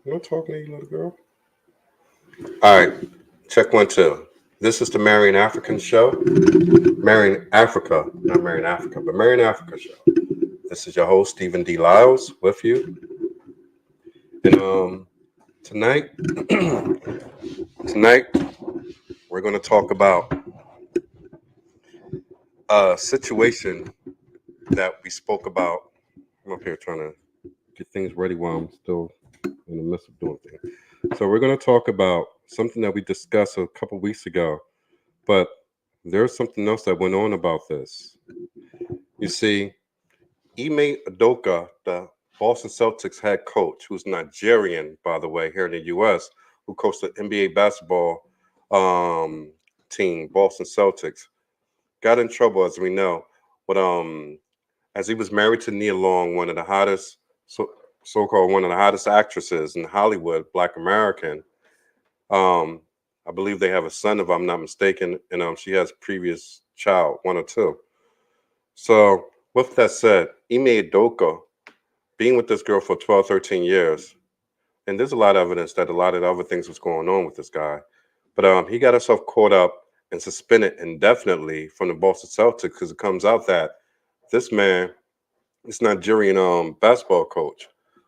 I'm not talking to you, little girl. All right, check 1, 2. This is the Marrying African show. Marrying Africa, not Marrying Africa, but Marrying Africa show. This is your host, Stephen D. Lyles, with you. And tonight, tonight we're going to talk about a situation that we spoke about. I'm up here trying to get things ready while I'm still in the midst of doing things. So we're going to talk about something that we discussed a couple weeks ago, but there's something else that went on about this. You see, Ime Oduka, the Boston Celtics head coach, who's Nigerian, by the way, here in the U.S., who coached the NBA basketball um, team, Boston Celtics, got in trouble, as we know, with as he was married to Nia Long, one of the hottest, so-called one of the hottest actresses in Hollywood, Black American. Um, I believe they have a son, if I'm not mistaken, and she has previous child, 1 or 2. So, with that said, Ime Udoka, being with this girl for 12, 13 years, and there's a lot of evidence that a lot of other things was going on with this guy, but he got himself caught up and suspended indefinitely from the Boston Celtics because it comes out that this man is Nigerian basketball coach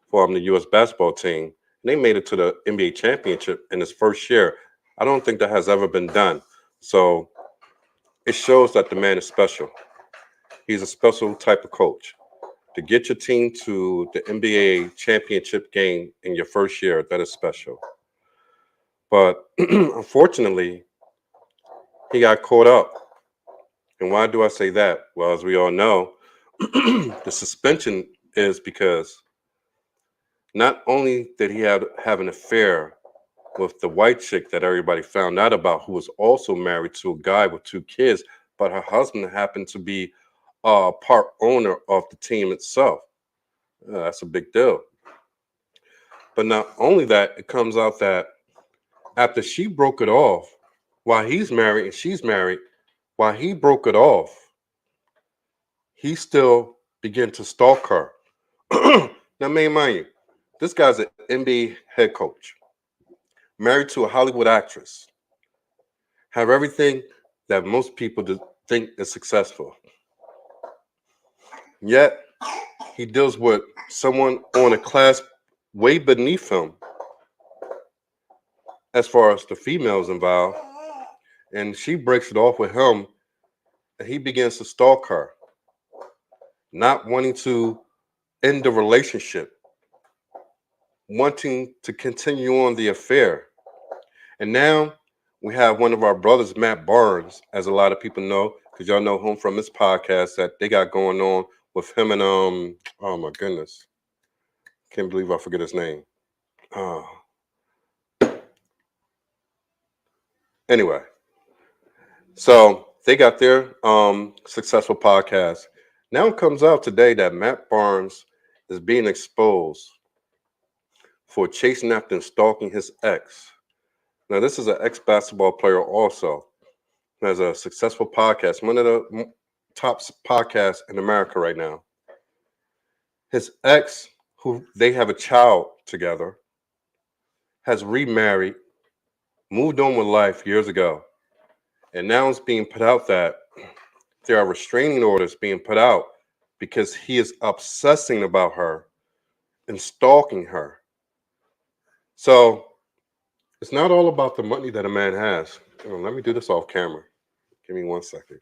for the U.S. basketball team, and they made it to the NBA championship in his first year. I don't think that has ever been done. So it shows that the man is special. He's a special type of coach. To get your team to the NBA championship game in your first year, that is special. But unfortunately, he got caught up. And why do I say that? Well, as we all know, the suspension is because not only did he have an affair with the white chick that everybody found out about, who was also married to a guy with 2 kids, but her husband happened to be a part owner of the team itself. That's a big deal. But not only that, it comes out that after she broke it off, while he's married and she's married, while he broke it off, he still began to stalk her. Now, mind you, this guy's an NBA head coach, married to a Hollywood actress, have everything that most people think is successful. Yet, he deals with someone on a class way beneath him as far as the females involved, and she breaks it off with him, and he begins to stalk her, not wanting to end the relationship, wanting to continue on the affair. And now we have one of our brothers, Matt Barnes, as a lot of people know, because y'all know him from this podcast that they got going on with him and oh my goodness, can't believe I forget his name. Oh. Anyway, so they got their successful podcast. Now it comes out today that Matt Barnes is being exposed for chasing after and stalking his ex. Now, this is an ex basketball player also who has a successful podcast, one of the top podcasts in America right now. His ex, who they have a child together, has remarried, moved on with life years ago, and now it's being put out that there are restraining orders being put out because he is obsessing about her and stalking her. So it's not all about the money that a man has. Let me do this off camera. Give me 1 second.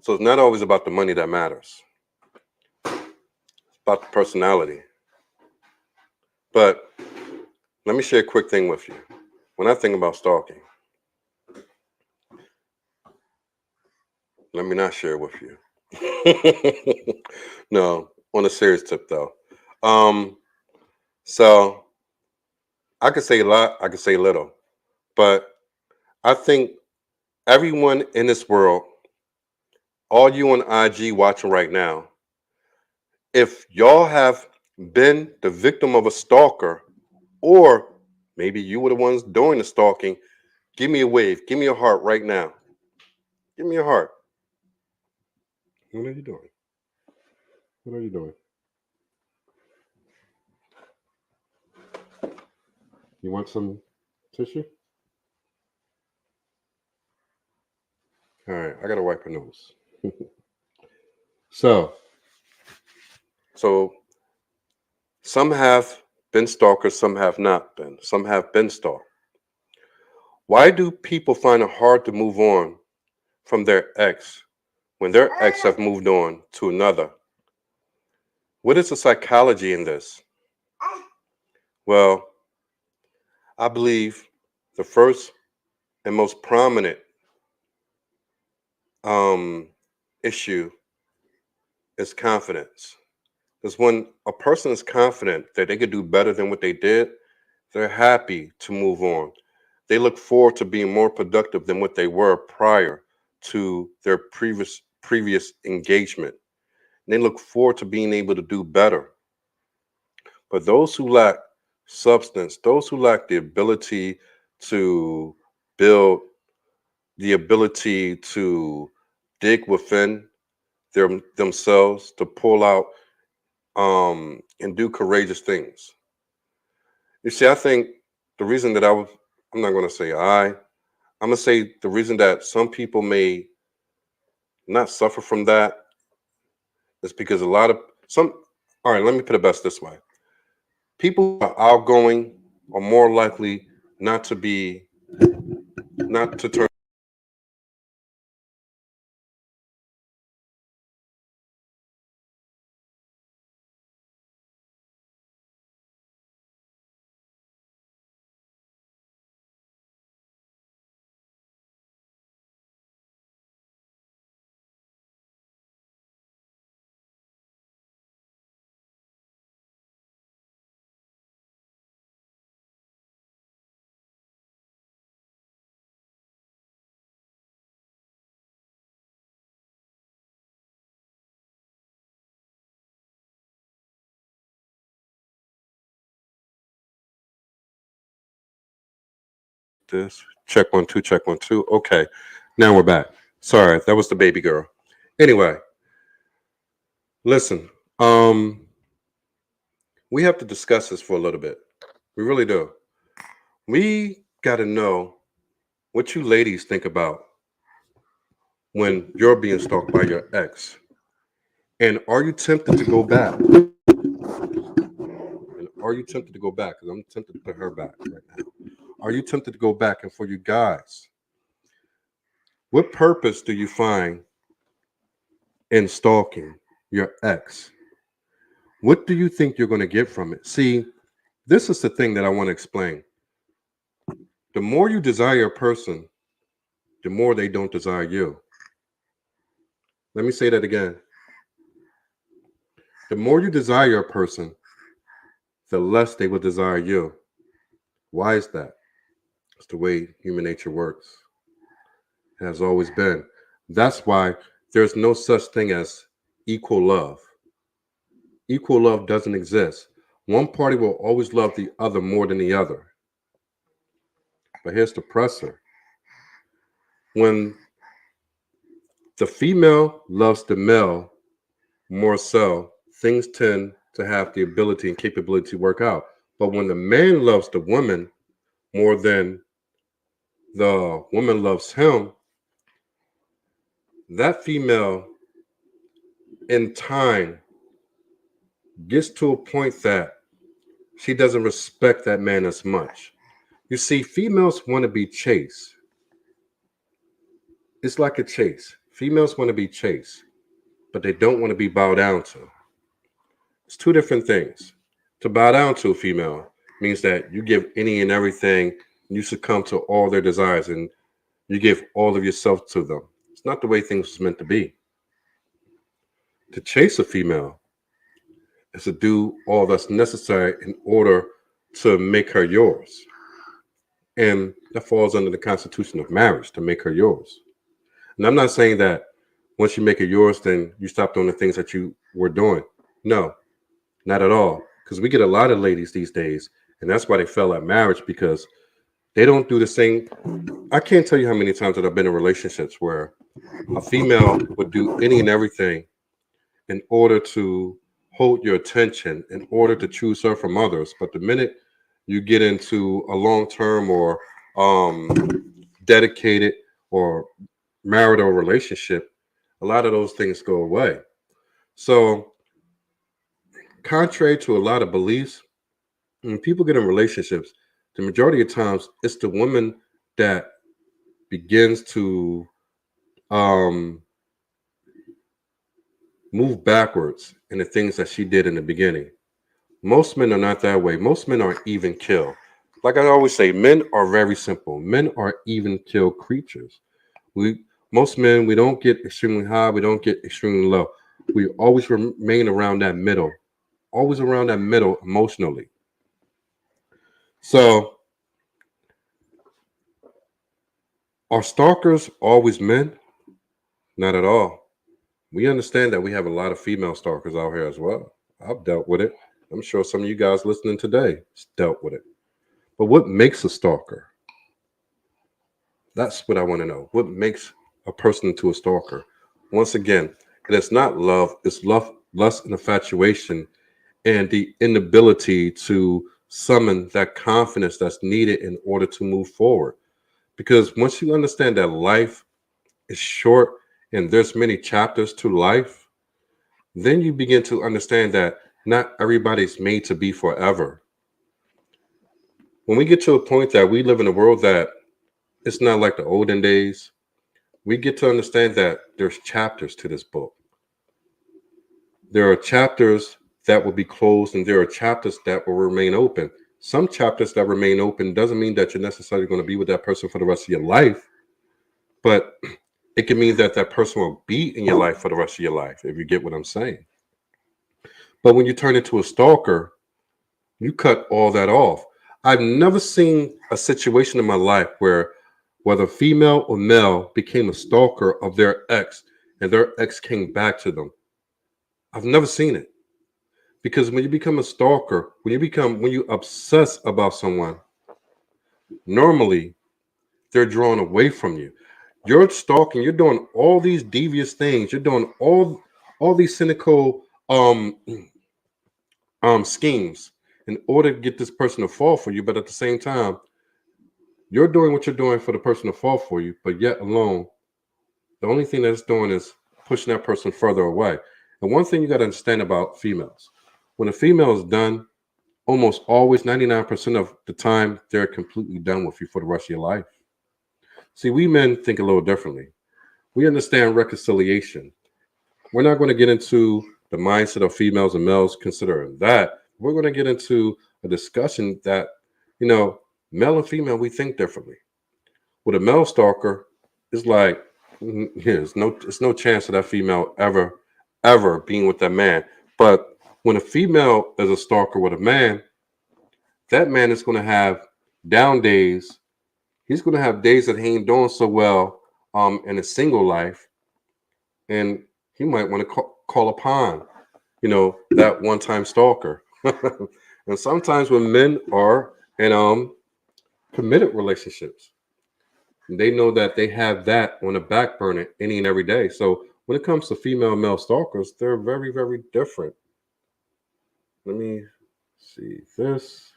So it's not always about the money that matters. It's about the personality. But let me share a quick thing with you. When I think about stalking, let me not share it with you. No, on a serious tip though. So I could say a lot, I could say little, but I think everyone in this world, all you on IG watching right now, if y'all have been the victim of a stalker, or maybe you were the ones doing the stalking, give me a wave, give me a heart right now. Give me a heart. What are you doing? What are you doing? You want some tissue? All right, I gotta wipe her nose. So, so some have been stalkers, some have not been. Some have been stalked. Why do people find it hard to move on from their ex when their ex have moved on to another? What is the psychology in this? Well, I believe the first and most prominent um, issue is confidence. Because when a person is confident that they could do better than what they did, they're happy to move on. They look forward to being more productive than what they were prior to their previous engagement. And they look forward to being able to do better. But those who lack substance, those who lack the ability to build, the ability to dig within themselves, to pull out and do courageous things. You see, I think the reason that I'm not going to say I'm going to say the reason that some people may not suffer from that is because a lot of all right, let me put it best this way. People who are outgoing are more likely not to be, not to turn this. Check one, two, check one, two. Okay. Now we're back. Sorry, that was the baby girl. Anyway, listen. We have to discuss this for a little bit. We really do. We got to know what you ladies think about when you're being stalked by your ex. And are you tempted to go back? And are you tempted to go back? Because I'm tempted to put her back right now. Are you tempted to go back? And for you guys, what purpose do you find in stalking your ex? What do you think you're going to get from it? See, this is the thing that I want to explain. The more you desire a person, the more they don't desire you. Let me say that again. The more you desire a person, the less they will desire you. Why is that? It's the way human nature works. It has always been. That's why there's no such thing as equal love. Equal love doesn't exist. One party will always love the other more than the other. But here's the presser. When the female loves the male more so, things tend to have the ability and capability to work out. But when the man loves the woman more than the woman loves him, that female in time gets to a point that she doesn't respect that man as much. You see, females want to be chased. It's like a chase. Females want to be chased, but they don't want to be bowed down to. It's two different things. To bow down to a female means that you give any and everything, you succumb to all their desires, and you give all of yourself to them. It's not the way things was meant to be. To chase a female is to do all that's necessary in order to make her yours. And that falls under the constitution of marriage, to make her yours. And I'm not saying that once you make it yours, then you stop doing the things that you were doing. No, not at all. Because we get a lot of ladies these days, and that's why they fell at marriage, because they don't do the same. I can't tell you how many times that I've been in relationships where a female would do any and everything in order to hold your attention in order to choose her from others. But the minute you get into a long-term or dedicated or marital relationship, a lot of those things go away. So, contrary to a lot of beliefs, when people get in relationships, the majority of times it's the woman that begins to um, move backwards in the things that she did in the beginning. Most men are not that way. Most men are even kill. Like I always say, men are very simple. Men are even kill creatures. We Most men, we don't get extremely high, we don't get extremely low. We always remain around that middle, always around that middle emotionally. So, are stalkers always men? Not at all. We understand that we have a lot of female stalkers out here as well. I've dealt with it. I'm sure some of you guys listening today has dealt with it. But what makes a stalker? That's what I want to know. What makes a person into a stalker? Once again, it is not love, it's love, lust, and infatuation, and the inability to summon that confidence that's needed in order to move forward. Because once you understand that life is short and there's many chapters to life, then you begin to understand that not everybody's made to be forever. When we get to a point that we live in a world that it's not like the olden days, we get to understand that there's chapters to this book. There are chapters that will be closed and there are chapters that will remain open. Some chapters that remain open doesn't mean that you're necessarily going to be with that person for the rest of your life, but it can mean that that person will be in your life for the rest of your life, if you get what I'm saying. But when you turn into a stalker, you cut all that off. I've never seen a situation in my life where whether female or male became a stalker of their ex and their ex came back to them. I've never seen it. Because when you become a stalker, when you obsess about someone, normally they're drawn away from you. You're stalking, you're doing all these devious things, you're doing all these cynical schemes in order to get this person to fall for you, but at the same time, you're doing what you're doing for the person to fall for you, but yet alone, the only thing that's doing is pushing that person further away. And one thing you got to understand about females, when a female is done, almost always 99% of the time, they're completely done with you for the rest of your life. See, we men think a little differently. We understand reconciliation. We're not going to get into the mindset of females and males considering that. We're going to get into a discussion that, you know, male and female, we think differently. With a male stalker, it's like, it's no chance of that female ever being with that man. But when a female is a stalker with a man, that man is going to have down days. He's going to have days that he ain't doing so well in his single life, and he might want to call upon, that one-time stalker. And sometimes when men are in committed relationships, they know that they have that on the back burner any and every day. So when it comes to female and male stalkers, they're very, very different. Let me see this.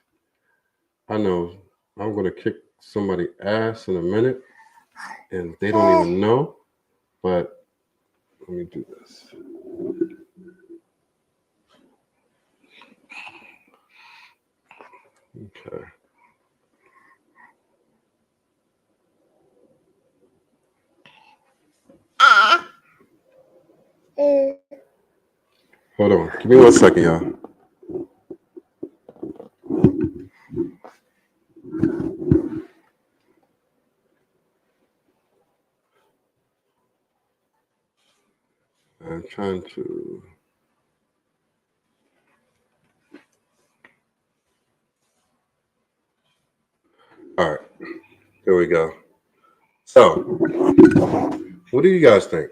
I know I'm going to kick somebody ass in a minute, and they don't even know. But let me do this. Okay. Hold on. Give me 1 second, y'all. I'm trying to. All right. Here we go. So, what do you guys think?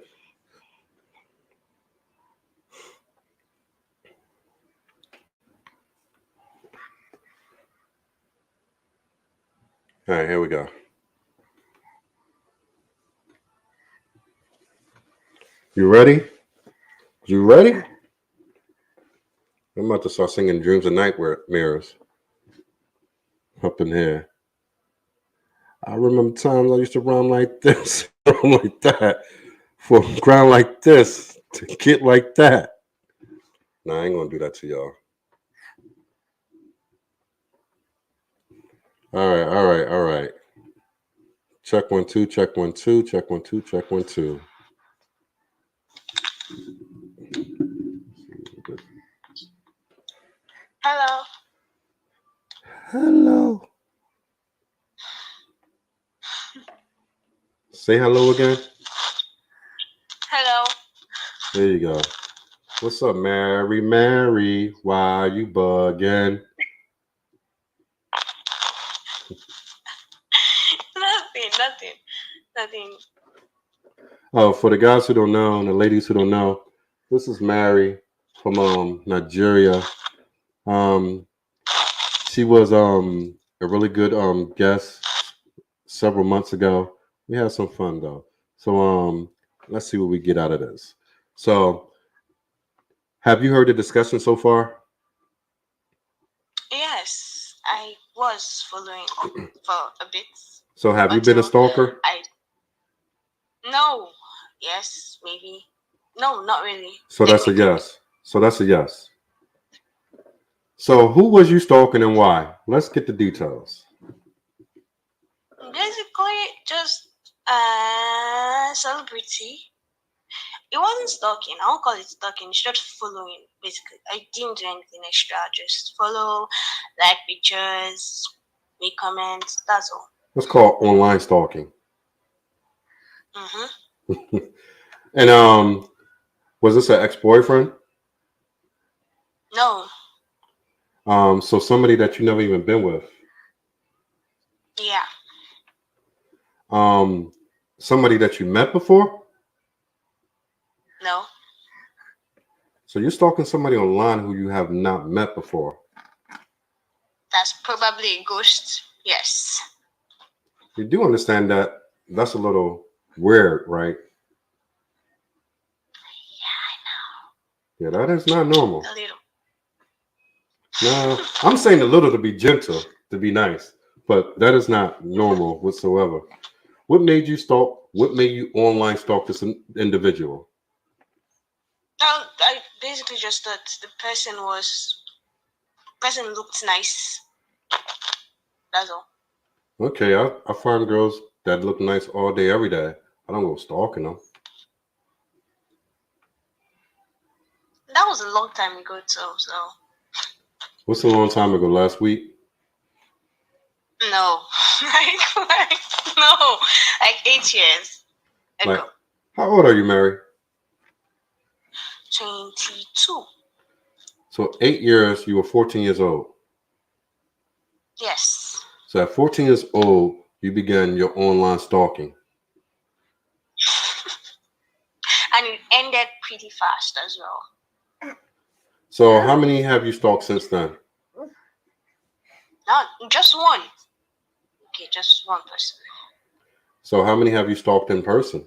All right, here we go. You ready? You ready? I'm about to start singing dreams and nightmares up in here. I remember times I used to run like this, run like that, for ground like this, to get like that. Nah, I ain't gonna do that to y'all. All right, all right, all right. Check 1 2, check 1 2, check 1 2, check 1 2. Hello. Hello. Say hello again. Hello. There you go. What's up, Mary? Mary, why you bugging? Nothing. Oh, for the guys who don't know and the ladies who don't know, this is Mary from Nigeria. Um, she was a really good guest several months ago. We had some fun though. So let's see what we get out of this. So, have you heard the discussion so far? Yes, I was following for a bit So, have you been a until stalker? I. No. Yes, maybe. No, not really. So that's a Technically. yes. So that's a yes. So who was you stalking and why? Let's get the details. Basically, just celebrity. It wasn't stalking. I won't call it stalking. It's just following. Basically, I didn't do anything extra. Just follow, like pictures, make comments. That's all. Let's call it online stalking. Mhm. And was this an ex-boyfriend? No. So somebody that you never even been with. Yeah. Um, somebody that you met before. No. So you're stalking somebody online who you have not met before. That's probably a ghost. Yes. You do understand that that's a little weird, right? Yeah, that is not normal. A little. No, I'm saying a little to be gentle, to be nice, but that is not normal whatsoever. What made you stalk? What made you online stalk this individual? I basically just thought the person looked nice. That's all. Okay, I find girls that look nice all day, every day. I don't go stalking them. That was a long time ago too. So What's a long time ago? Last week? no, like no, like 8 years Like, ago. how old are you, Mary? 22. So 8 years, you were 14 years old. Yes. So at 14 years old, you began your online stalking. And it ended pretty fast as well. So how many have you stalked since then? Not just one. Okay, just one person. So how many have you stalked in person?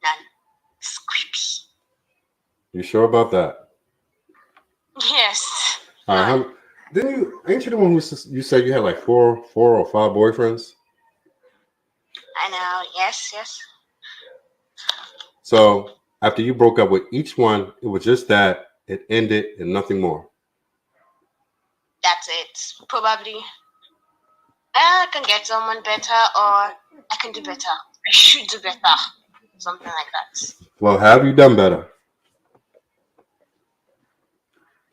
None. It's creepy. You sure about that? Yes. All right. None. Didn't you? Ain't you the one who you said you had like four or five boyfriends? I know. Yes. So after you broke up with each one, it was just that it ended and nothing more. That's it. Probably I can get someone better or I can do better. I should do better. Something like that. Well, have you done better?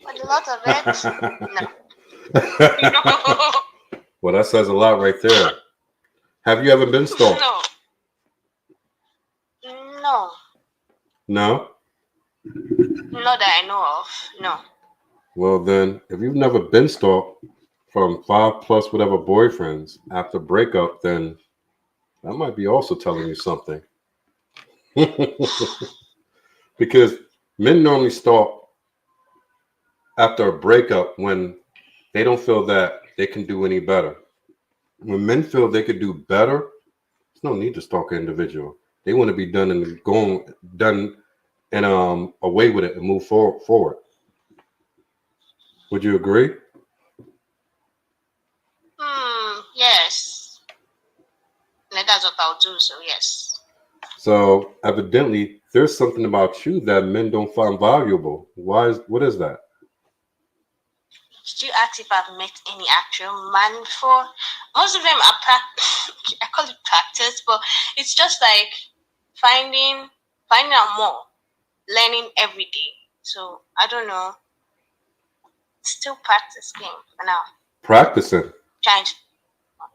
But a lot of it, no. Well, that says a lot right there. Have you ever been stalked? No. No. No. Not that I know of. No. Well, then, if you've never been stalked from 5+ whatever boyfriends after breakup, then that might be also telling you something. Because men normally stalk after a breakup when they don't feel that they can do any better. When men feel they could do better, there's no need to stalk an individual. They want to be done and done and away with it and move forward. Would you agree? Yes. That's what I'll do. So yes. So evidently, there's something about you that men don't find valuable. What is that? Did you ask if I've met any actual man before? Most of them are I call it practice, but it's just like finding out more, learning every day. So I don't know. Still practice game for now. Practicing. Trying to,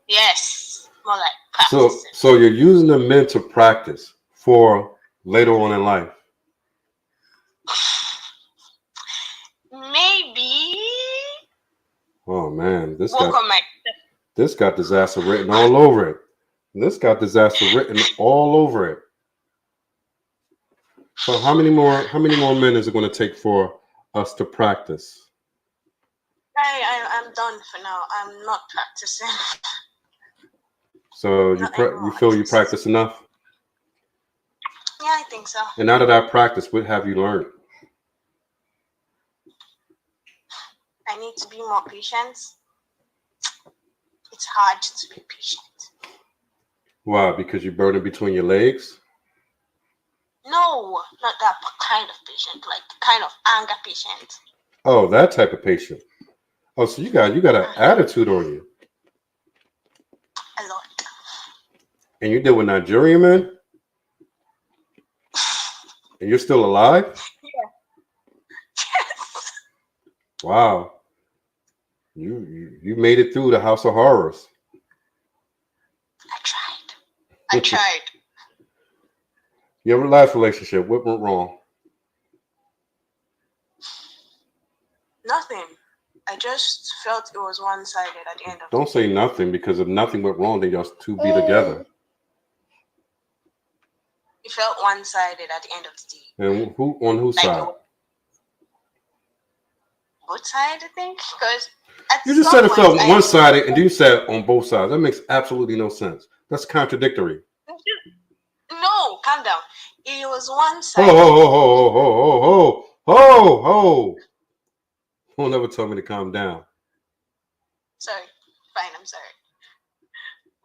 yes, more like So practicing. so you're using the men to practice for later on in life. Maybe Oh man, work on my. this got disaster written all over it. This got disaster written all over it. So how many more men is it going to take for us to practice? I'm done for now. I'm not practicing. So Not anymore. you feel you practice enough? Yeah, I think so. And out of that practice, what have you learned? I need to be more patient. It's hard to be patient. Why? Because you burn it between your legs? No, not that kind of patient, like the kind of anger patient. Oh, that type of patient. Oh, so you got an attitude on you. A lot. And you deal with Nigerian men? And you're still alive? Yeah. Wow. You made it through the House of Horrors. I tried. Your last relationship, what went wrong? Nothing. I just felt it was one-sided at the end of Don't say nothing, because if nothing went wrong, then y'all two be together. It felt one-sided at the end of the day. And whose Like side? Both sides, I think, because You just said it felt one-sided, and you said on both sides. That makes absolutely no sense. That's contradictory. No, calm down. It was Ho one-sided. ho ho ho ho ho ho ho. Don't never tell me to calm down. Sorry, fine. I'm sorry,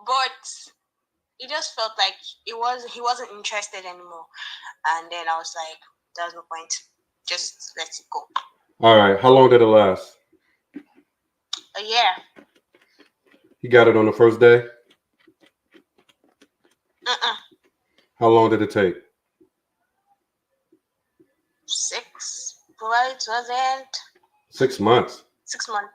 but it just felt like he wasn't interested anymore, and then I was like, "There's no point. Just let it go." All right. How long did it last? A year. You got it on the first day? How long did it take? 6. Well, it wasn't 6 months. 6 months.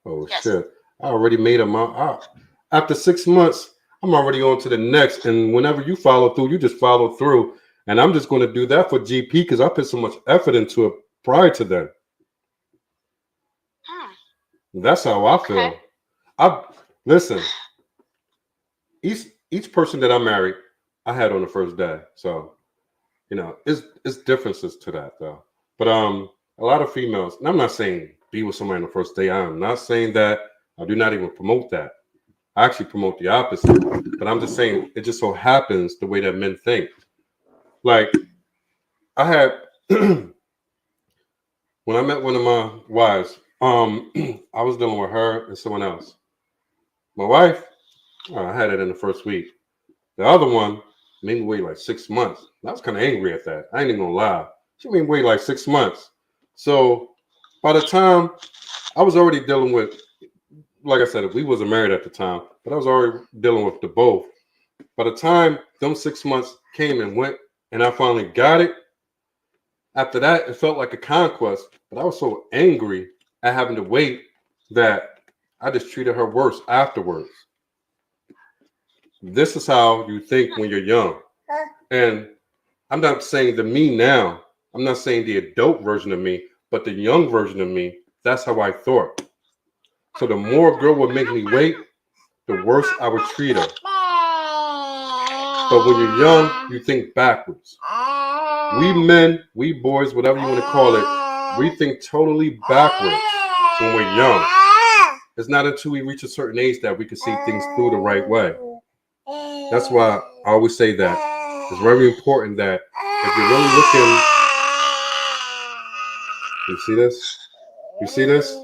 Oh, Yes. shit. I already made a month. After 6 months, I'm already on to the next. And whenever you follow through, you just follow through. And I'm just going to do that for GP because I put so much effort into it prior to that. That's how I feel. Okay. Listen, each person that I married, I had on the first day. So, it's differences to that though. But a lot of females, and I'm not saying be with somebody on the first day. I am not saying that. I do not even promote that. I actually promote the opposite. But I'm just saying it just so happens the way that men think. Like I had when I met one of my wives, I was dealing with her and someone else. My wife, I had it in the first week. The other one made me wait like 6 months. I was kind of angry at that. I ain't even gonna lie. She made me wait like 6 months. So by the time I was already dealing with, like I said, we wasn't married at the time, but I was already dealing with the both. By the time them 6 months came and went, and I finally got it, after that, it felt like a conquest. But I was so angry at having to wait that I just treated her worse afterwards. This is how you think when you're young. And I'm not saying the me now. I'm not saying the adult version of me, but the young version of me. That's how I thought. So the more a girl would make me wait, the worse I would treat her. But when you're young, you think backwards. We men, we boys, whatever you want to call it, we think totally backwards when we're young. It's not until we reach a certain age that we can see things through the right way. That's why I always say that it's very important that if you're really looking You see this? You see this?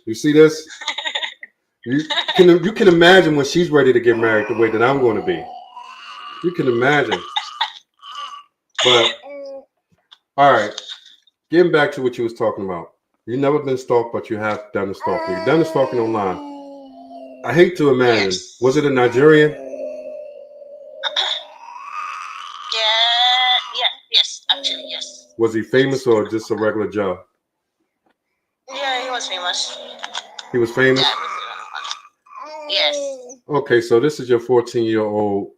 You see this? You can imagine when she's ready to get married the way that I'm going to be. You can imagine. But all right, getting back to what you was talking about. You've never been stalked, but you have done the stalking. You've done the stalking online. I hate to imagine. Yes. Was it a Nigerian? Yes, actually, yes. Was he famous or just a regular Joe? Yeah, he was famous. He was famous? Yeah, yes. Okay, so this is your 14-year-old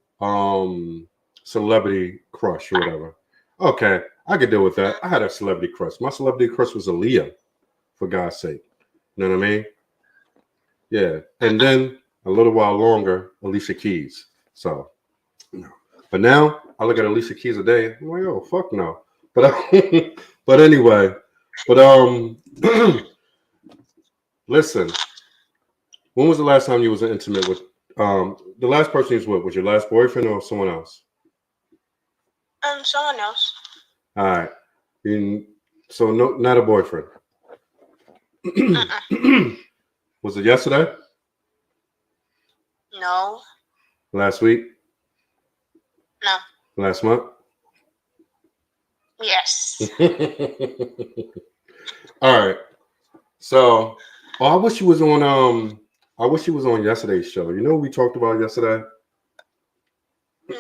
celebrity crush or whatever. Okay, I could deal with that. I had a celebrity crush. My celebrity crush was Aaliyah, for God's sake. You know what I mean? Yeah. And then a little while longer, Alicia Keys. So, no. But now I look at Alicia Keys a day. I'm like, oh, fuck no. But but anyway, but listen. When was the last time you was intimate with the last person you was with? Was your last boyfriend or someone else? Someone else. All right. So no, not a boyfriend. Was it yesterday? No. Last week? No. Last month? Yes. All right. So, I wish you was on yesterday's show. You know what we talked about yesterday?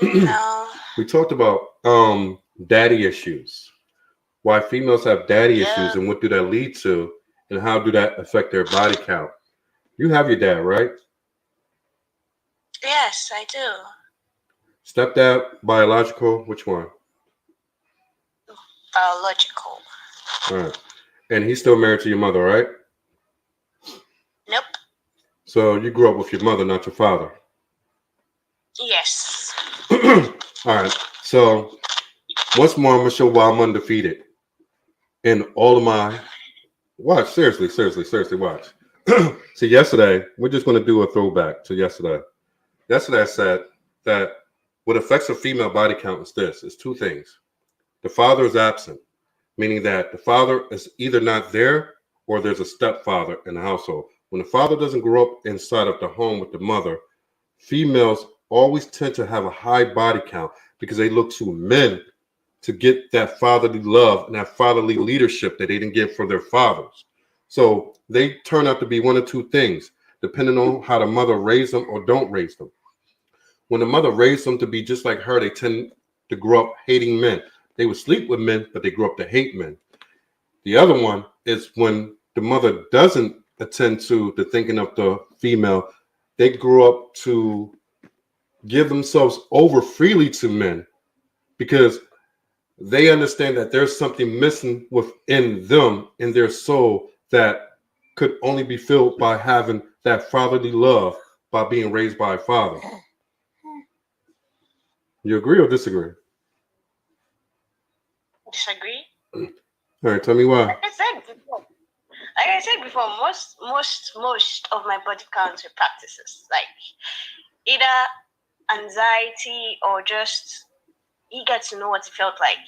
No. We talked about daddy issues. Why females have daddy issues and what do that lead to and how do that affect their body count. You have your dad, right? Yes, I do. Stepdad, biological, which one? Biological. All right. And he's still married to your mother, right? Nope. So you grew up with your mother, not your father. Yes. All right. So once more, I'm gonna show why I'm undefeated. And all of my watch, seriously, watch. So yesterday, we're just gonna do a throwback to yesterday. Yesterday I said that what affects a female body count is this: it's two things. The father is absent, meaning that the father is either not there or there's a stepfather in the household. When the father doesn't grow up inside of the home with the mother, females always tend to have a high body count because they look to men to get that fatherly love and that fatherly leadership that they didn't get from their fathers. So they turn out to be one of two things, depending on how the mother raised them or don't raise them. When the mother raised them to be just like her, they tend to grow up hating men. They would sleep with men, but they grew up to hate men. The other one is when the mother doesn't attend to the thinking of the female, they grew up to give themselves over freely to men because they understand that there's something missing within them, in their soul, that could only be filled by having that fatherly love by being raised by a father. You agree or disagree? Disagree. All right, tell me why. Like I said before, most of my body counts are practices, like either anxiety or just eager to know what it felt like.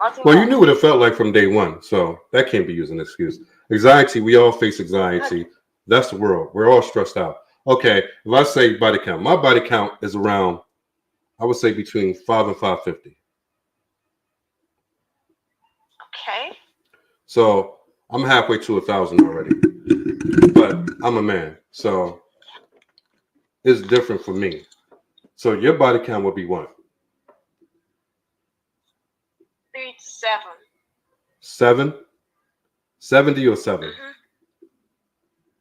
Nothing Well, more. you knew what it felt like from day one, so that can't be used as an excuse. Anxiety, we all face anxiety. That's the world. We're all stressed out. Okay, if I say body count, my body count is around, I would say between 5 and 550. Okay. So I'm halfway to 1,000 already, but I'm a man, so it's different for me. So your body count would be what? 3 to 7. 7? 70 or 7? Mm-hmm.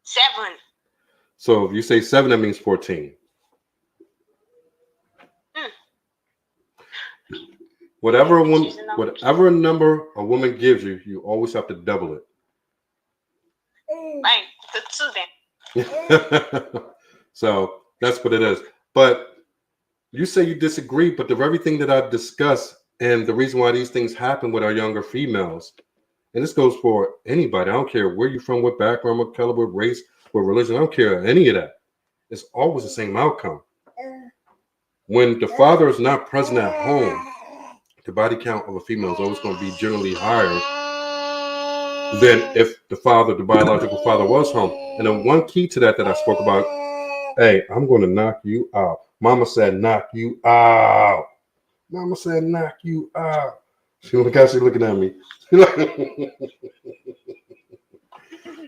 7. So if you say 7, that means 14. Whatever number a woman gives you, you always have to double it. Fine, the 2 then. So that's what it is. But you say you disagree, but the very thing that I discuss and the reason why these things happen with our younger females, and this goes for anybody, I don't care where you're from, what background, what color, what race, what religion, I don't care any of that. It's always the same outcome. When the father is not present at home, the body count of a female is always going to be generally higher than if the biological father was home. And then one key to that I spoke about, hey, I'm going to knock you out. Mama said knock you out. Mama said knock you out. She look at she looking at me.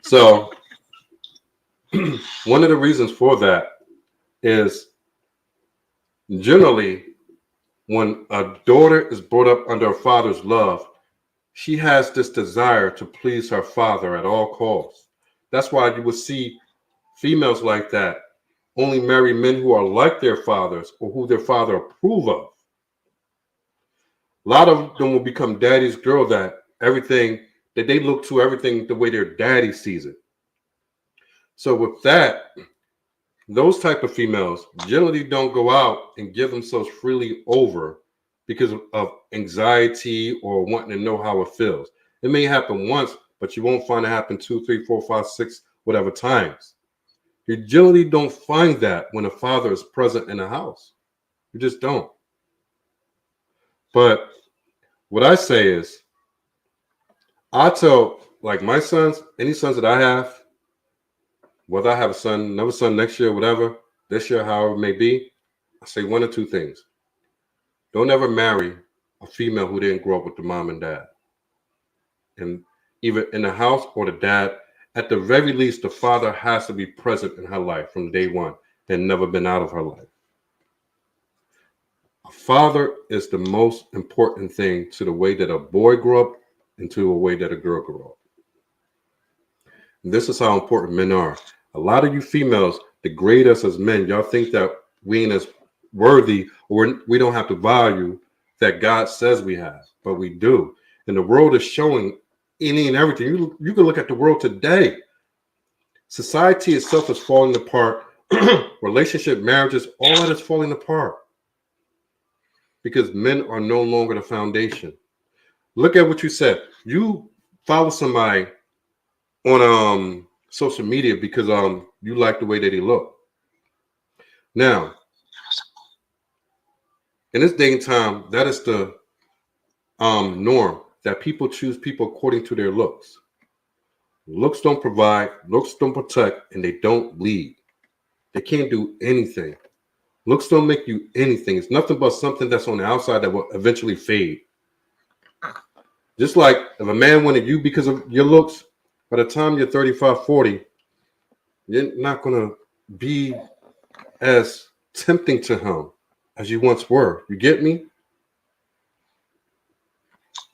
So one of the reasons for that is generally when a daughter is brought up under a father's love, she has this desire to please her father at all costs. That's why you would see females like that only marry men who are like their fathers or who their father approve of. A lot of them will become daddy's girl, that everything that they look to everything the way their daddy sees it. So with that, those type of females generally don't go out and give themselves freely over because of anxiety or wanting to know how it feels. It may happen once, but you won't find it happen 2, 3, 4, 5, 6, whatever times. You generally don't find that when a father is present in the house. You just don't. But what I say is, I tell like my sons, any sons that I have, whether I have a son, another son next year, whatever, this year, however it may be, I say one or two things. Don't ever marry a female who didn't grow up with the mom and dad. And either in the house or the dad, at the very least, the father has to be present in her life from day one and never been out of her life. A father is the most important thing to the way that a boy grew up and to the way that a girl grew up. And this is how important men are. A lot of you females degrade us as men. Y'all think that we ain't as worthy or we don't have the value that God says we have, but we do. And the world is showing any and everything. You can look at the world today. Society itself is falling apart. Relationship, marriages, all that is falling apart because men are no longer the foundation. Look at what you said. You follow somebody on social media because you like the way that he look. Now, in this day and time, that is the norm, that people choose people according to their looks. Looks don't provide, looks don't protect, and they don't lead. They can't do anything. Looks don't make you anything. It's nothing but something that's on the outside that will eventually fade. Just like if a man wanted you because of your looks, by the time you're 35, 40, you're not going to be as tempting to him as you once were. You get me?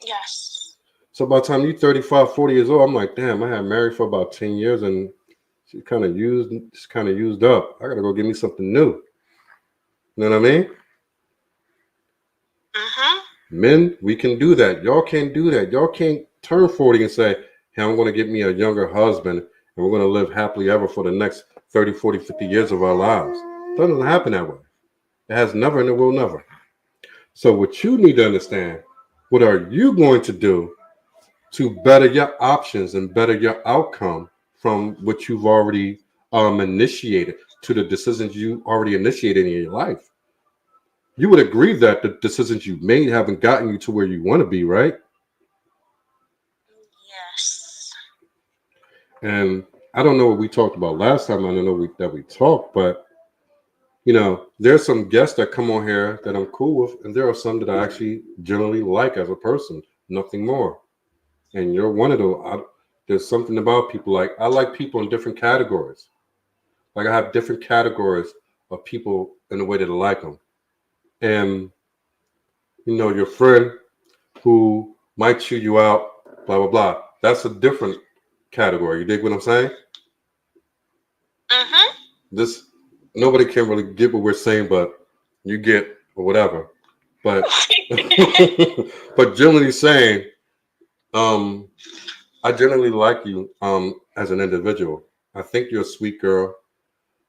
Yes. So by the time you're 35, 40 years old, I'm like, damn, I had married for about 10 years and she's kind of used up. I got to go get me something new. You know what I mean? Mm-hmm. Men, we can do that. Y'all can't do that. Y'all can't turn 40 and say, hey, I'm going to get me a younger husband and we're going to live happily ever for the next 30, 40, 50 years of our lives. It doesn't happen that way. It has never and it will never. So what you need to understand, what are you going to do to better your options and better your outcome from what you've already initiated to the decisions you already initiated in your life? You would agree that the decisions you made haven't gotten you to where you want to be, right? Yes. And I don't know what we talked about last time. I don't know that we talked, but there's some guests that come on here that I'm cool with, and there are some that I actually generally like as a person, nothing more. And you're one of those. There's something about people, like I like people in different categories. Like I have different categories of people in the way that I like them. And your friend who might chew you out, blah blah blah. That's a different category. You dig what I'm saying? Mm-hmm. This nobody can really get what we're saying, but you get or whatever. But but generally saying, I generally like you as an individual. I think you're a sweet girl.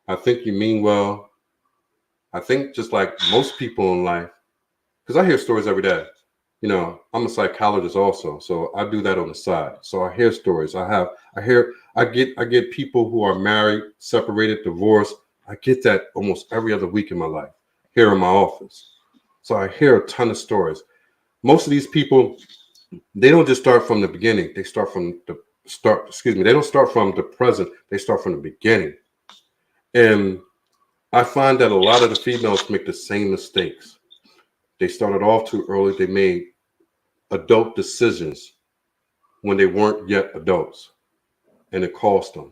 I think you mean well. I think just like most people in life, because I hear stories every day. I'm a psychologist also, so I do that on the side. So I hear stories. I get people who are married, separated, divorced. I get that almost every other week in my life here in my office. So I hear a ton of stories. Most of these people, they don't just start from the beginning. They start from the start. Excuse me. They don't start from the present. They start from the beginning. And I find that a lot of the females make the same mistakes. They started off too early. They made adult decisions when they weren't yet adults, and it cost them.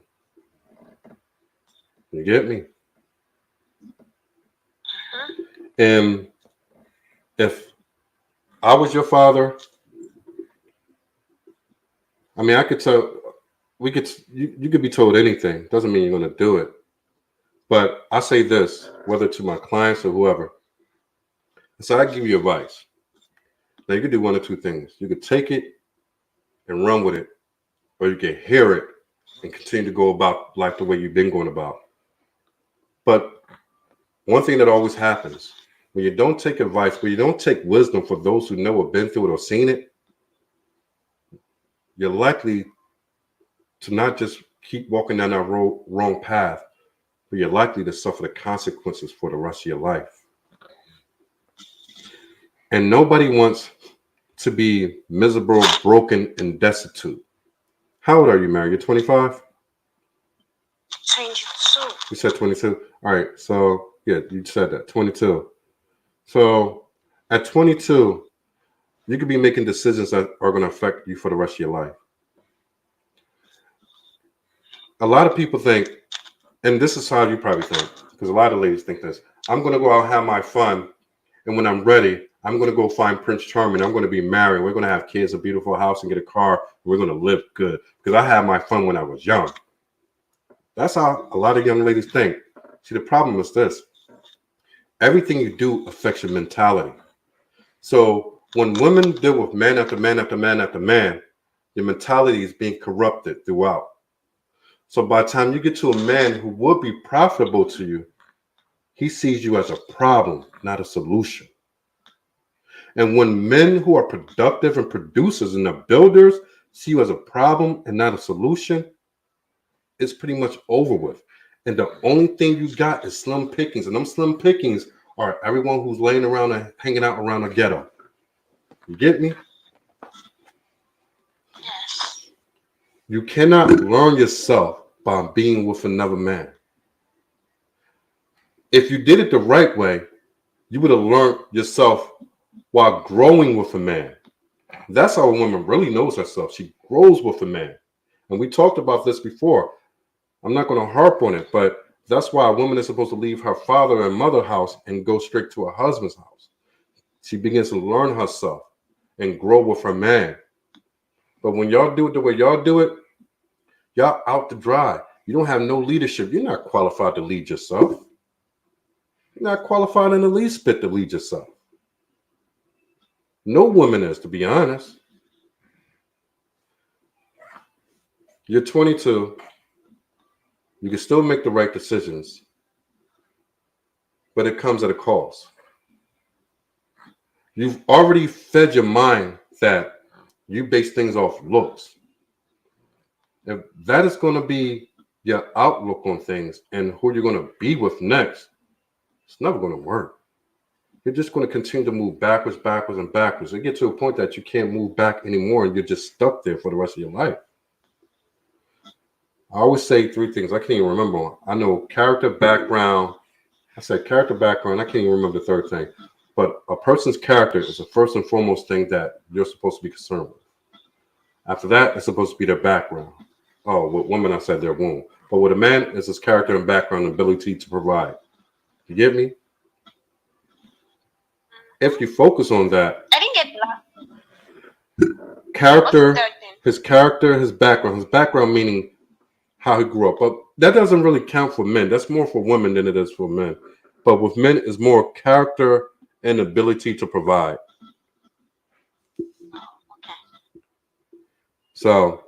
You get me? And if I was your father, I mean, I could tell, you could be told anything. Doesn't mean you're going to do it. But I say this, whether to my clients or whoever. So I give you advice. Now, you could do one or two things. You could take it and run with it, or you can hear it and continue to go about life the way you've been going about. But one thing that always happens when you don't take advice, when you don't take wisdom for those who know or been through it or seen it, you're likely to not just keep walking down that wrong path, but you're likely to suffer the consequences for the rest of your life. And nobody wants to be miserable, broken, and destitute. How old are you, Mary? You're 25? 22. You said 22? All right. So, yeah, you said that. 22. So, at 22, you could be making decisions that are going to affect you for the rest of your life. A lot of people think, and this is how you probably think, because a lot of ladies think this, I'm going to go out and have my fun, and when I'm ready, I'm going to go find Prince Charming. I'm going to be married. We're going to have kids, a beautiful house, and get a car. And we're going to live good because I had my fun when I was young. That's how a lot of young ladies think. See, the problem is this. Everything you do affects your mentality. So when women deal with man after man after man after man, your mentality is being corrupted throughout. So by the time you get to a man who would be profitable to you, he sees you as a problem, not a solution. And when men who are productive and producers and the builders see you as a problem and not a solution, it's pretty much over with. And the only thing you got is slim pickings. And them slim pickings are everyone who's laying around and hanging out around the ghetto. You get me? Yes. You cannot learn yourself by being with another man. If you did it the right way, you would have learned yourself while growing with a man. That's how a woman really knows herself. She grows with a man. And we talked about this before. I'm not going to harp on it, but that's why a woman is supposed to leave her father and mother house and go straight to her husband's house. She begins to learn herself and grow with her man. But when y'all do it the way y'all do it, y'all out to dry. You don't have no leadership. You're not qualified to lead yourself. You're not qualified in the least bit to lead yourself. No woman is, to be honest. You're 22. You can still make the right decisions, but it comes at a cost. You've already fed your mind that you base things off looks. If that is going to be your outlook on things and who you're going to be with next, it's never going to work. You're just going to continue to move backwards, backwards, and backwards. You get to a point that you can't move back anymore and you're just stuck there for the rest of your life. I always say three things. I can't even remember. I know character, background. I said character, background. I can't even remember the third thing. But a person's character is the first and foremost thing that you're supposed to be concerned with. After that, it's supposed to be their background. Oh, with women, I said their womb. But with a man, it's his character and background and ability to provide. You get me? If you focus on that, I didn't get that. character, his character, his background meaning how he grew up. But that doesn't really count for men. That's more for women than it is for men. But with men, it's more character and ability to provide. So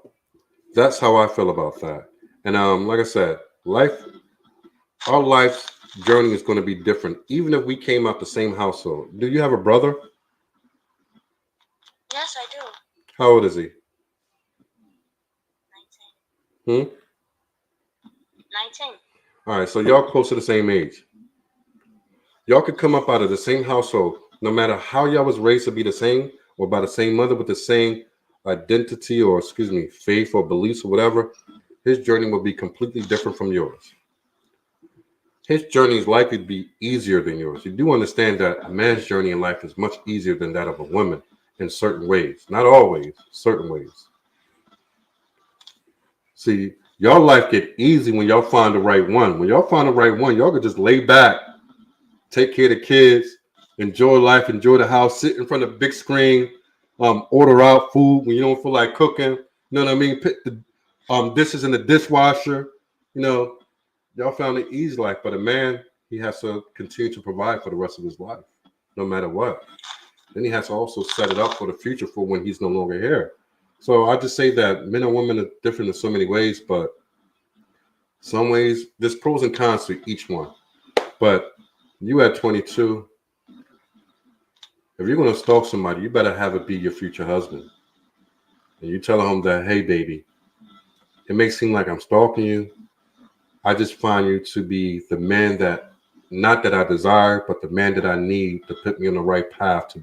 that's how I feel about that. And like I said, our life's journey is going to be different, even if we came out the same household. Do you have a brother? Yes, I do. How old is he? 19. 19. All right, so y'all close to the same age. Y'all could come up out of the same household, no matter how y'all was raised to be the same, or by the same mother with the same identity or, excuse me, faith or beliefs or whatever, his journey will be completely different from yours. His journey is likely to be easier than yours. You do understand that a man's journey in life is much easier than that of a woman in certain ways. Not always, certain ways. See, y'all life get easy when y'all find the right one. When y'all find the right one, y'all can just lay back, take care of the kids, enjoy life, enjoy the house, sit in front of the big screen, order out food when you don't feel like cooking. You know what I mean? Put the dishes in the dishwasher. You know, y'all found the easy life, but a man, he has to continue to provide for the rest of his life, no matter what. Then he has to also set it up for the future for when he's no longer here. So I just say that men and women are different in so many ways, but some ways there's pros and cons to each one. But you at 22, if you're going to stalk somebody, you better have it be your future husband. And you tell him that, hey, baby, it may seem like I'm stalking you. I just find you to be the man that, not that I desire, but the man that I need to put me on the right path to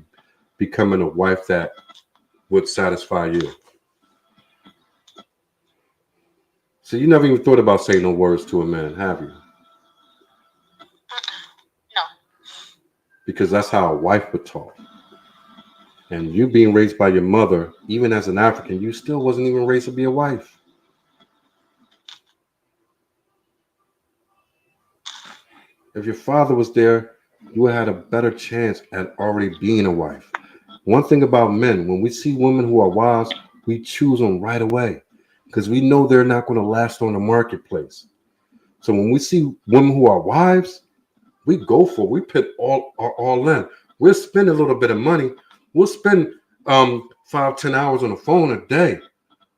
becoming a wife that would satisfy you. So you never even thought about saying no words to a man, have you? No. Because that's how a wife would talk. And you being raised by your mother, even as an African, you still wasn't even raised to be a wife. If your father was there, you would have had a better chance at already being a wife. One thing about men, when we see women who are wives, we choose them right away because we know they're not going to last on the marketplace. So when we see women who are wives, we go for it. We put all in. We'll spend a little bit of money. We'll spend 5-10 hours on the phone a day.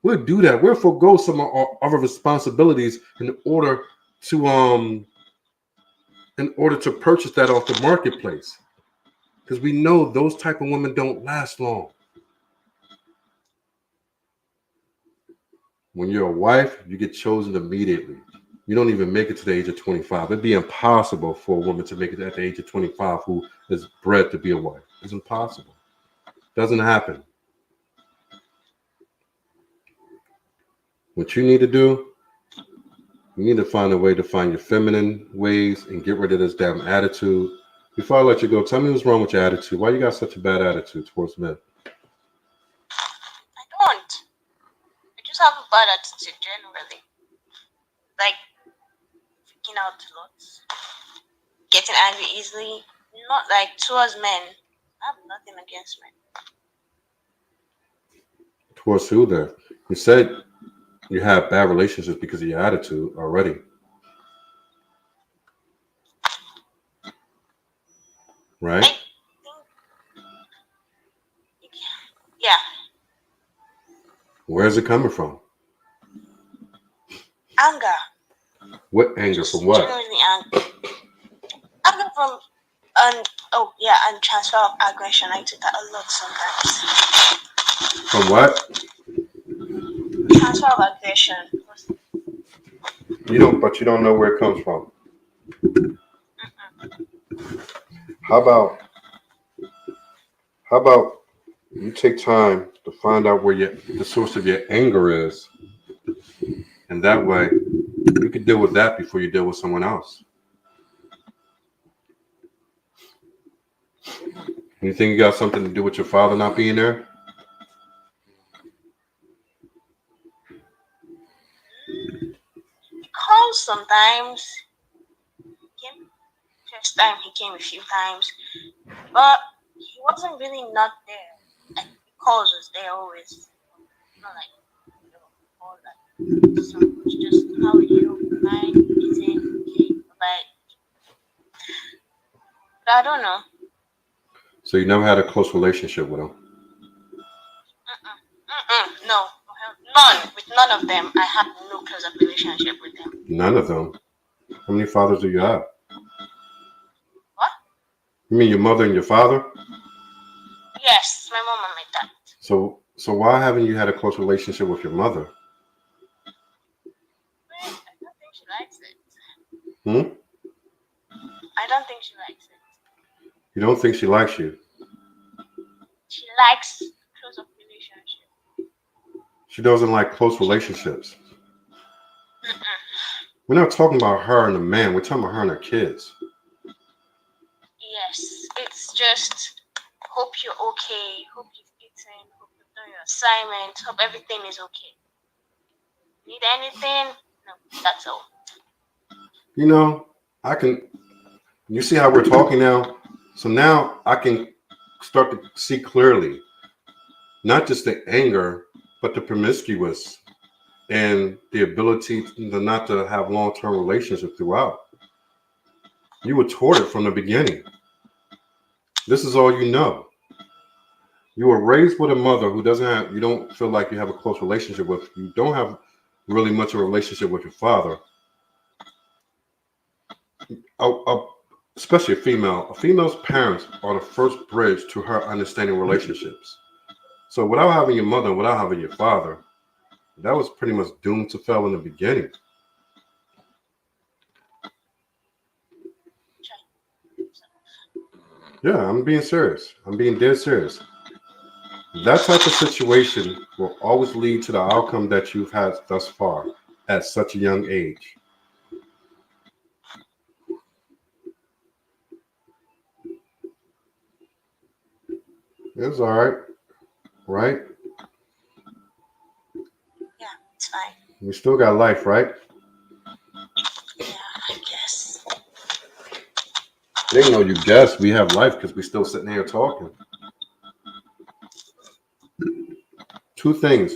We'll do that. We'll forego some of our other responsibilities to in order to purchase that off the marketplace. Because we know those type of women don't last long. When you're a wife, you get chosen immediately. You don't even make it to the age of 25. It'd be impossible for a woman to make it at the age of 25 who is bred to be a wife. It's impossible. Doesn't happen. What you need to do, you need to find a way to find your feminine ways and get rid of this damn attitude. Before I let you go, tell me what's wrong with your attitude. Why you got such a bad attitude towards men? I don't. I just have a bad attitude generally. Like freaking out a lot, getting angry easily. Not like towards men. I have nothing against men. Towards who there? You said you have bad relationships because of your attitude already, I right? think, yeah, Where's it coming from? anger. What anger from Just what? genuinely anger. Anger from oh yeah, and transfer of aggression. I do that a lot sometimes. From what? Transfer of aggression. You don't, but you don't know where it comes from. How about how about you take time to find out where the source of your anger is, and that way you can deal with that before you deal with someone else. You think you got something to do with your father not being there? He calls sometimes. He came first time. He came a few times, but he wasn't really not there. Like the calls was there always. Not like all that. So it's just how are you? Fine, eating, okay, bye. But I don't know. So you never had a close relationship with him. No, none. With none of them, I had no close up relationship with them. None of them. How many fathers do you have? What? You mean your mother and your father? Yes, my mom and my dad. So why haven't you had a close relationship with your mother? Well, I don't think she likes it. Hmm? I don't think she likes it. You don't think she likes you? She likes close up relationship. She doesn't like close relationships. Mm-mm. We're not talking about her and the man. We're talking about her and her kids. Yes, it's just hope you're okay. Hope you've eaten. Hope you've done your assignment. Hope everything is okay. Need anything? No, that's all. You know, I can. You see how we're talking now. So now I can start to see clearly, not just the anger, but the promiscuous and the ability to not to have long-term relationships throughout. You were taught it from the beginning. This is all you know. You were raised with a mother who doesn't have, you don't feel like you have a close relationship with. You don't have really much of a relationship with your father. A, especially a female. A female's parents are the first bridge to her understanding relationships. So without having your mother and without having your father, that was pretty much doomed to fail in the beginning. Yeah, I'm being serious. I'm being dead serious. That type of situation will always lead to the outcome that you've had thus far at such a young age. It's all right, right? Yeah, it's fine. We still got life, right? Yeah, I guess. They know you guess we have life because we still sitting here talking. Two things.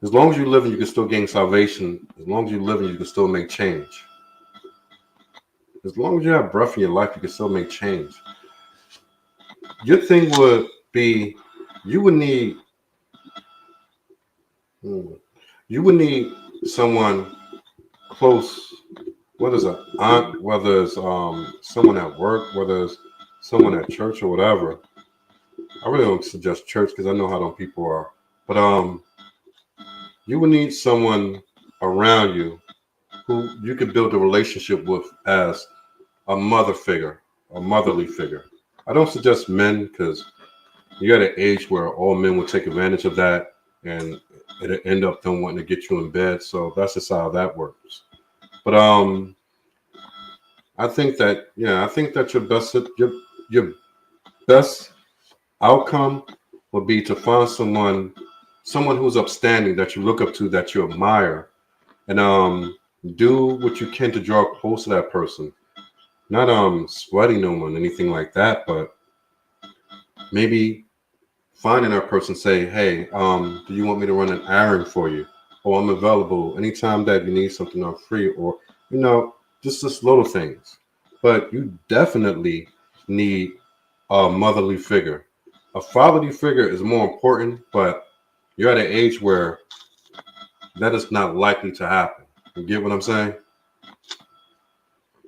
As long as you live and you can still gain salvation, as long as you live and you can still make change. As long as you have breath in your life, you can still make change. Your thing would be you would need hmm, you would need someone close, whether it's an aunt, whether it's someone at work, whether it's someone at church or whatever. I really don't suggest church because I know how them people are. But you would need someone around you who you could build a relationship with as a mother figure, a motherly figure. I don't suggest men because you're at an age where all men will take advantage of that and it'll end up them wanting to get you in bed. So that's just how that works. But I think that I think that your best outcome would be to find someone who's upstanding that you look up to, that you admire, and do what you can to draw close to that person. Not sweating them or anything like that, but maybe finding that person, say, hey, do you want me to run an errand for you? Or I'm available anytime that you need something, I'm free, or you know, just little things. But you definitely need a motherly figure. A fatherly figure is more important, but you're at an age where that is not likely to happen. You get what I'm saying?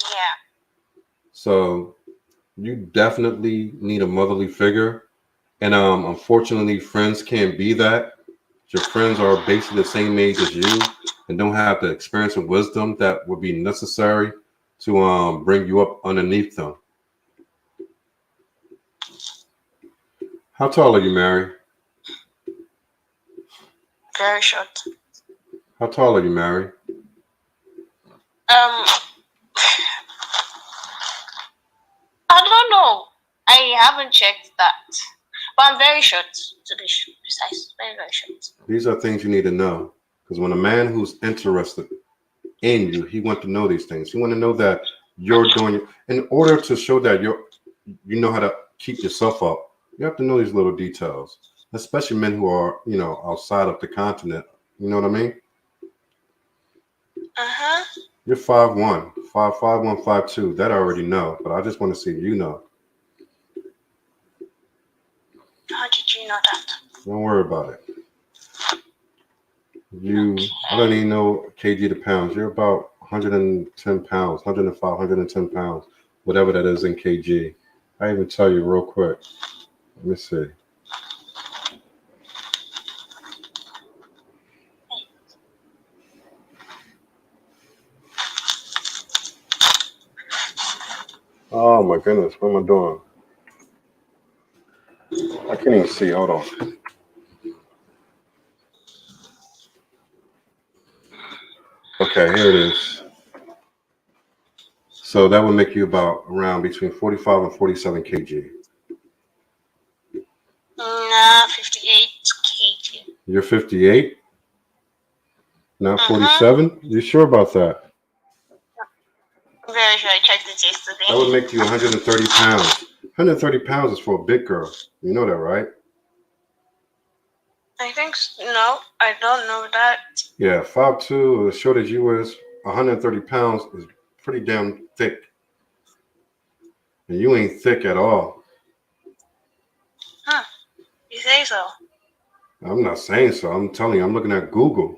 Yeah. So you definitely need a motherly figure. And unfortunately, friends can't be that. Your friends are basically the same age as you and don't have the experience and wisdom that would be necessary to bring you up underneath them. How tall are you, Mary? Very short. How tall are you, Mary? Um, I don't know. I haven't checked that. But I'm very short, to be precise. Very, very short. These are things you need to know. Because when a man who's interested in you, he wants to know these things. He want to know that you're doing it. In order to show that you know how to keep yourself up, you have to know these little details. Especially men who are, outside of the continent. You know what I mean? Uh-huh. You're 5'1", 5'1", 5'2". That I already know, but I just want to see you know. How did you know that? Don't worry about it. I Okay. don't even know kg to pounds. You're about 110 pounds, 105, 110 pounds, whatever that is in kg. I even tell you real quick. Let me see. Oh my goodness, what am I doing? I can't even see. Hold on. Okay, here it is. So that would make you about around between 45 and 47 kg. Nah, 58 kg. You're 58, not Mm-hmm. 47? You sure about that? Very sure I checked it That would yesterday. make you 130 pounds. 130 pounds is for a big girl. You know that, right? I think no, I don't know that. Yeah, 5'2", as short as you is, 130 pounds is pretty damn thick. And you ain't thick at all. Huh? You say so? I'm not saying so. I'm telling you, I'm looking at Google.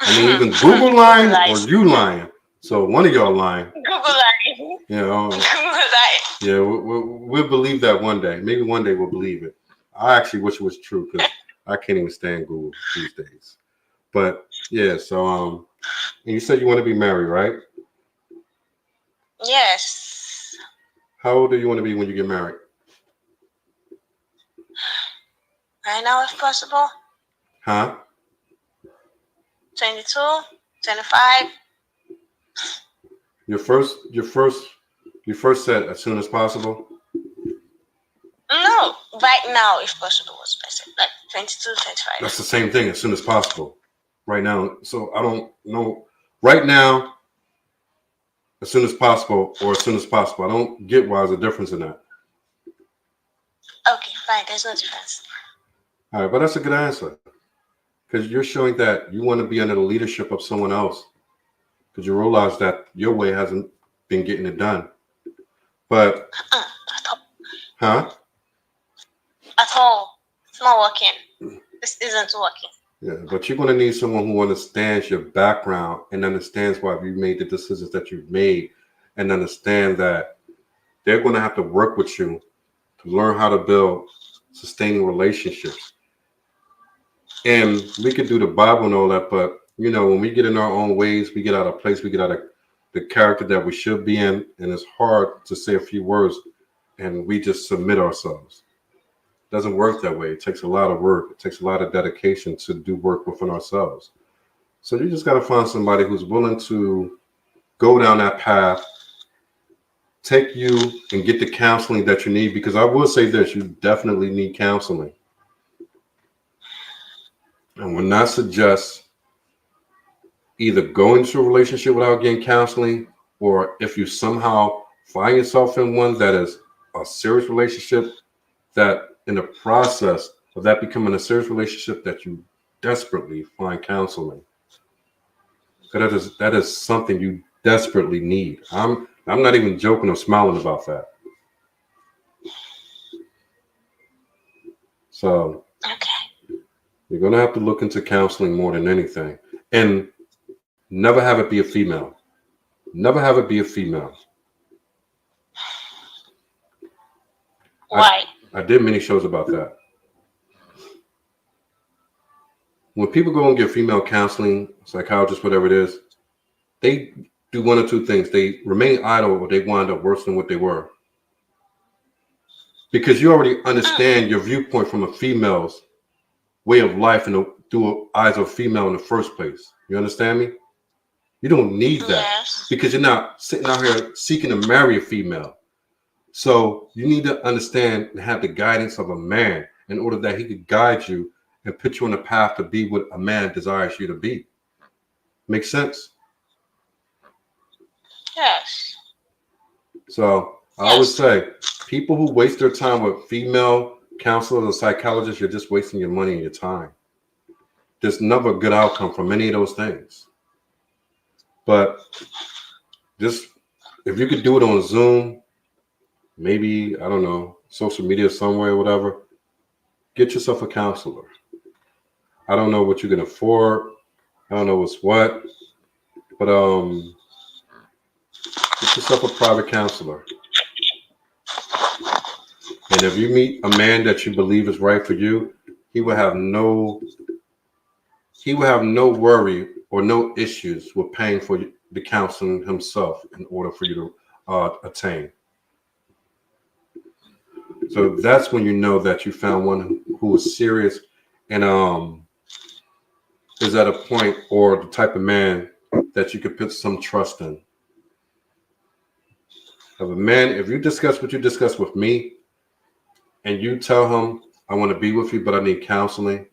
I mean, even Google Google lying or lies. you lying. So one of y'all lying. Google lies. You know, Google lies. yeah, we'll believe that one day. Maybe one day we'll believe it. I actually wish it was true because I can't even stand Google these days. But yeah, so and you said you want to be married, right? Yes. How old do you want to be when you get married? Right now, if possible. Huh? 22, 25. Your first set as soon as possible. No, right now, if possible, was better. Like 22, 25. That's the same thing, as soon as possible. Right now. So I don't know. Right now, as soon as possible, or as soon as possible. I don't get why there's a difference in that. Okay, fine. There's no difference. All right, but that's a good answer because you're showing that you want to be under the leadership of someone else because you realize that your way hasn't been getting it done. But, At all. huh? At all. It's not working. This isn't working. Yeah, but you're going to need someone who understands your background and understands why you made the decisions that you've made and understand that they're going to have to work with you to learn how to build sustaining relationships. And we could do the Bible and all that, but you know, when we get in our own ways, we get out of place, we get out of the character that we should be in, and it's hard to say a few words and we just submit ourselves. It doesn't work that way. It takes a lot of work, it takes a lot of dedication to do work within ourselves. So you just got to find somebody who's willing to go down that path, take you and get the counseling that you need. Because I will say this, you definitely need counseling. And would not suggest either go into a relationship without getting counseling, or if you somehow find yourself in one that is a serious relationship, that in the process of that becoming a serious relationship, that you desperately find counseling. Because that is something you desperately need. I'm not even joking or smiling about that. So Okay. you're gonna have to look into counseling more than anything. And never have it be a female. Never have it be a female. I, Why? I did many shows about that. When people go and get female counseling, psychologists, whatever it is, they do one or two things. They remain idle or they wind up worse than what they were. Because you already understand your viewpoint from a female's way of life and through eyes of a female in the first place. You understand me? You don't need that Yes. because you're not sitting out here seeking to marry a female. So you need to understand and have the guidance of a man in order that he could guide you and put you on a path to be what a man desires you to be. Make sense? Yes. So I always Yes. say, people who waste their time with female counselors or psychologists, you're just wasting your money and your time. There's never a good outcome from any of those things. But just if you could do it on Zoom, maybe, I don't know, social media somewhere, whatever, get yourself a counselor. I don't know what you can afford. I don't know what's what, but get yourself a private counselor. And if you meet a man that you believe is right for you, he will have no worry or no issues with paying for the counseling himself in order for you to attain. So that's when you know that you found one who is serious and is at a point or the type of man that you could put some trust in. Of a man, if you discuss what you discuss with me and you tell him, I want to be with you, but I need counseling,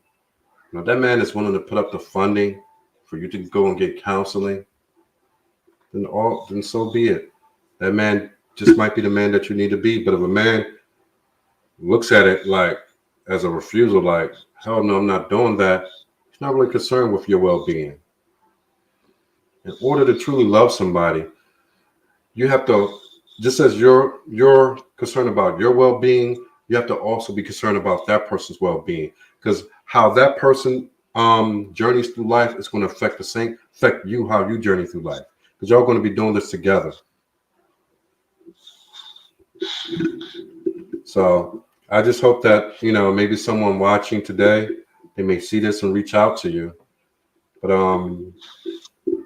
that man is willing to put up the funding for you to go and get counseling, then so be it. That man just might be the man that you need to be. But if a man looks at it like as a refusal, like, hell no, I'm not doing that, he's not really concerned with your well-being. In order to truly love somebody, you have to, just as you're concerned about your well-being, you have to also be concerned about that person's well-being. Because how that person journeys through life is going to affect you how you journey through life. Because y'all going to be doing this together. So I just hope that, maybe someone watching today, they may see this and reach out to you. But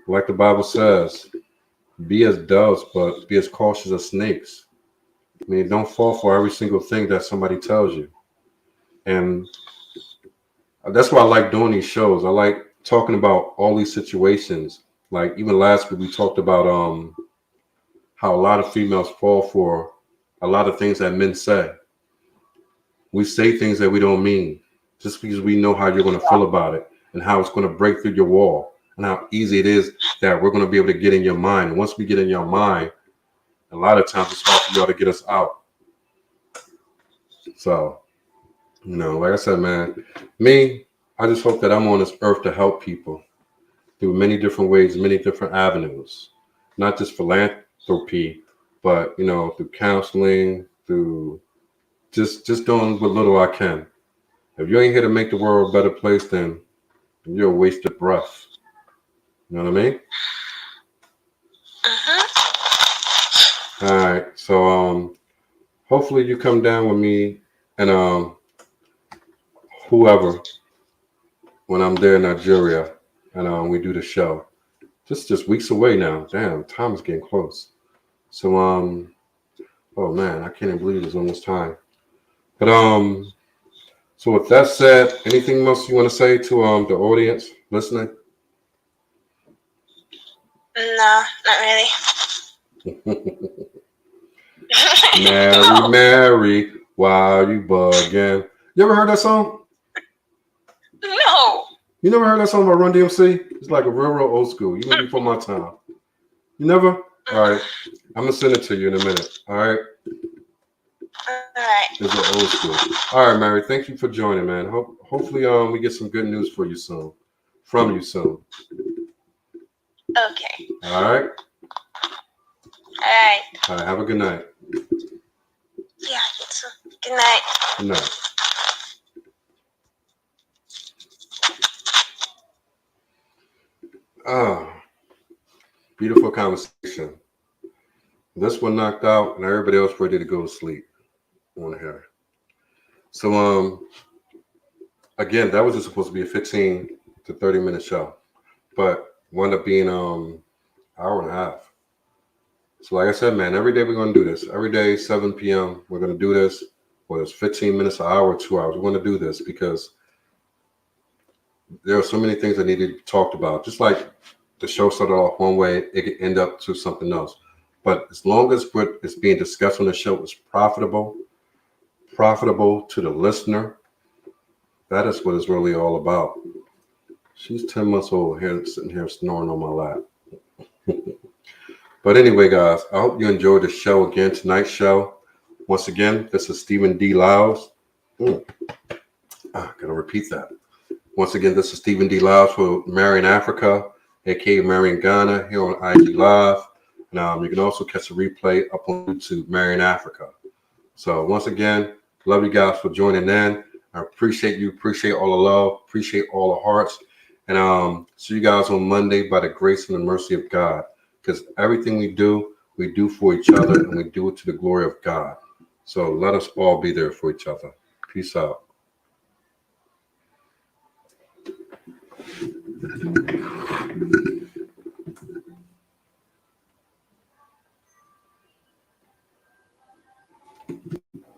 like the Bible says, be as doves, but be as cautious as snakes. I mean, don't fall for every single thing that somebody tells you. And that's why I like doing these shows. I like talking about all these situations. Like even last week, we talked about how a lot of females fall for a lot of things that men say. We say things that we don't mean just because we know how you're going to feel about it and how it's going to break through your wall and how easy it is that we're going to be able to get in your mind. And once we get in your mind, a lot of times it's hard for y'all to get us out. So, like I said, man, I just hope that I'm on this earth to help people through many different ways, many different avenues, not just philanthropy, but, through counseling, through just doing what little I can. If you ain't here to make the world a better place, then you're a wasted breath. You know what I mean? All right. So hopefully you come down with me and whoever when I'm there in Nigeria and we do the show. Just weeks away now. Damn, time is getting close. So oh man, I can't even believe it's almost time. But so with that said, anything else you want to say to the audience listening? No, not really. Mary, Mary, why are you bugging? You ever heard that song? No. You never heard that song by Run DMC? It's like a real old school. You may be before my time. You never? All right. I'm going to send it to you in a minute. All right? All right. It's an old school. All right, Mary. Thank you for joining, man. Hopefully we get some good news for you soon. From you soon. Okay. All right? All right. All right. Have a good night. Yeah, you too. Good night. Good night. Ah, beautiful conversation. This one knocked out, and everybody else ready to go to sleep on here. So again, that was just supposed to be a 15 to 30-minute show, but wound up being hour and a half. So like I said, man, every day we're gonna do this. Every day, 7 p.m. We're gonna do this. Whether it's 15 minutes, an hour, 2 hours, we're gonna do this because there are so many things that need to be talked about. Just like the show started off one way, it could end up to something else. But as long as what is being discussed on the show is profitable to the listener, that is what it's really all about. She's 10 months old here, sitting here snoring on my lap. But anyway, guys, I hope you enjoyed the show again, tonight's show. Once again, this is Stephen D. Lyles. Gotta repeat that. Once again, this is Stephen D. Lyles for Marion Africa, aka Marion Ghana, here on IG Live. And you can also catch a replay up on YouTube, Marion Africa. So once again, love you guys for joining in. I appreciate you, appreciate all the love, appreciate all the hearts. And see you guys on Monday by the grace and the mercy of God. Because everything we do for each other, and we do it to the glory of God. So let us all be there for each other. Peace out.